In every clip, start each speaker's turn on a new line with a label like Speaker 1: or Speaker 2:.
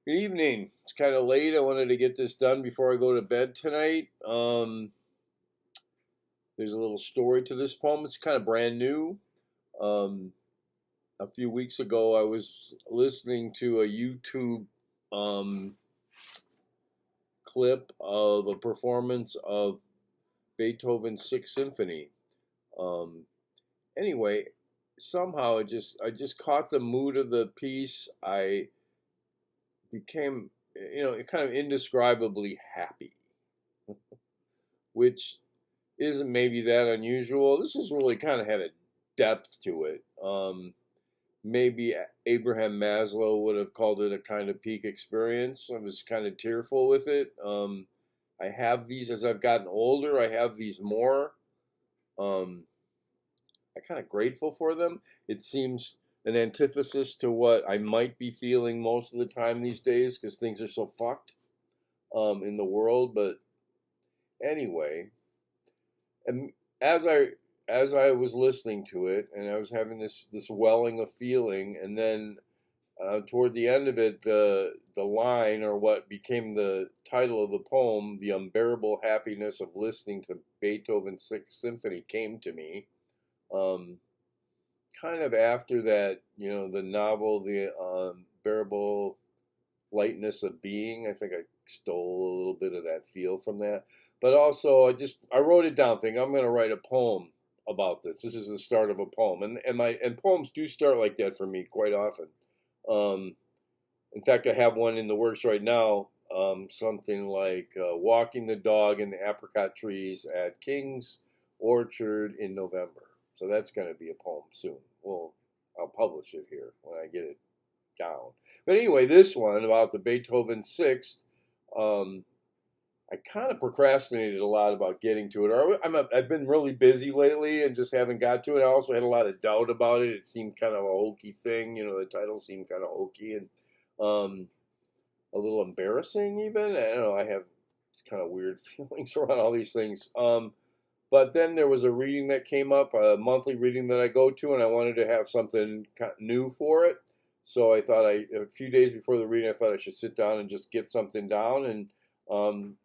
Speaker 1: Good evening. It's kind of late. I wanted to get this done before I go to bed tonight. There's a little story to this poem. It's kind of brand new. Um, a few weeks ago, I was listening to a YouTube um, clip of a performance of Beethoven's Sixth Symphony. Um, anyway, somehow I just caught the mood of the piece. I became, kind of indescribably happy, which isn't maybe that unusual. This has really kind of had a depth to it. Maybe Abraham Maslow would have called it a kind of peak experience. I was kind of tearful with it. I have these as I've gotten older. I have these more. Um, I'm kind of grateful for them. It seems an antithesis to what I might be feeling most of the time these days because things are so fucked in the world. But anyway, and as I was listening to it, and I was having this welling of feeling, and then toward the end of it, the line or what became the title of the poem, "The Unbearable Happiness of Listening to Beethoven's Sixth Symphony," came to me. Um, Kind of after that, the novel, "The Unbearable Lightness of Being." I think I stole a little bit of that feel from that. But also, I wrote it down, thinking I'm going to write a poem about this. This is the start of a poem, and poems do start like that for me quite often. Um, in fact, I have one in the works right now. Something like walking the dog in the apricot trees at King's Orchard in November. So that's going to be a poem soon. Well, I'll publish it here when I get it down. But anyway, this one about the Beethoven Sixth, um, I kind of procrastinated a lot about getting to it. I've been really busy lately and just haven't got to it. I also had a lot of doubt about it. It seemed kind of a hokey thing. The title seemed kind of hokey and um, a little embarrassing even. I don't know. I have kind of weird feelings around all these things. But then there was a reading that came up, a monthly reading that I go to, and I wanted to have something new for it. So I thought a few days before the reading, I thought I should sit down and just get something down. And um,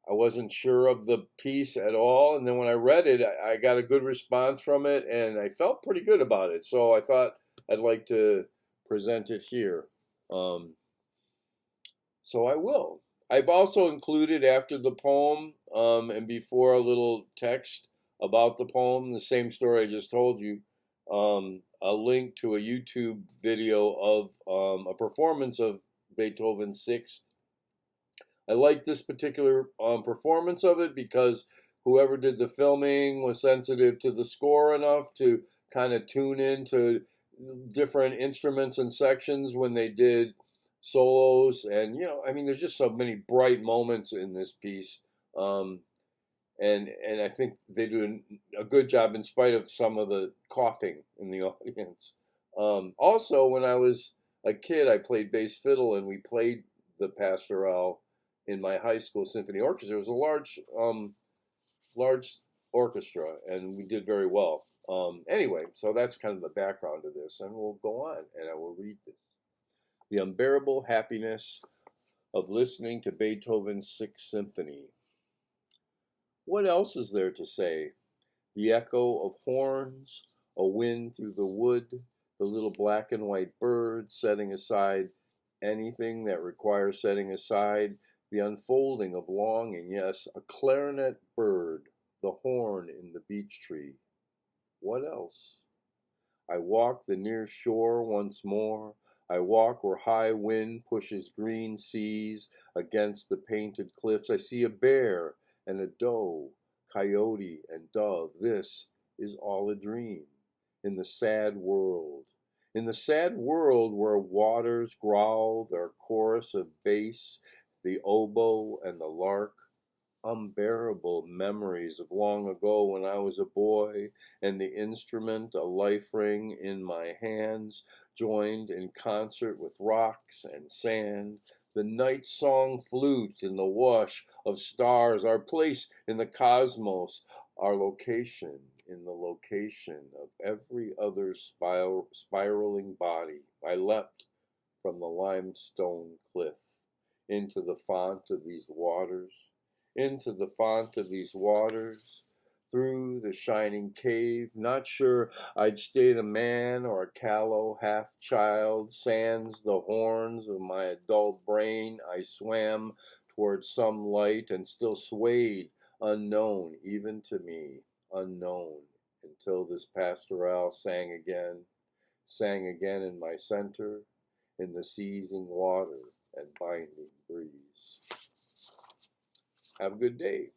Speaker 1: I wasn't sure of the piece at all. And then when I read it, I got a good response from it, and I felt pretty good about it. So I thought I'd like to present it here. Um, so I will. I've also included after the poem and before a little text about the poem, the same story I just told you, a link to a YouTube video of a performance of Beethoven's Sixth. I like this particular performance of it because whoever did the filming was sensitive to the score enough to kind of tune into different instruments and sections when they did solos. And I mean, there's just so many bright moments in this piece. Um, and I think they do a good job in spite of some of the coughing in the audience. Also, when I was a kid, I played bass fiddle, and we played the Pastoral in my high school symphony orchestra. It was a large orchestra, and we did very well. Anyway, so that's kind of the background to this, and we'll go on, and I will read this. The Unbearable Happiness of Listening to Beethoven's Sixth Symphony. What else is there to say? The echo of horns, a wind through the wood, the little black and white bird setting aside anything that requires setting aside, the unfolding of longing, yes, a clarinet bird, the horn in the beech tree. What else? I walk the near shore once more. I walk where high wind pushes green seas against the painted cliffs. I see a bear and a doe, coyote and dove. This is all a dream in the sad world. In the sad world where waters growl their chorus of bass, the oboe and the lark, unbearable memories of long ago when I was a boy, and the instrument, a life ring in my hands, joined in concert with rocks and sand, the night song flute in the wash of stars, our place in the cosmos, our location in the location of every other spiraling body. I leapt from the limestone cliff, into the font of these waters, into the font of these waters, through the shining cave, not sure I'd stayed a man or a callow half-child, sans the horns of my adult brain, I swam towards some light and still swayed, unknown even to me, unknown, until this pastoral sang again in my center, in the seizing water and binding breeze. Have a good day.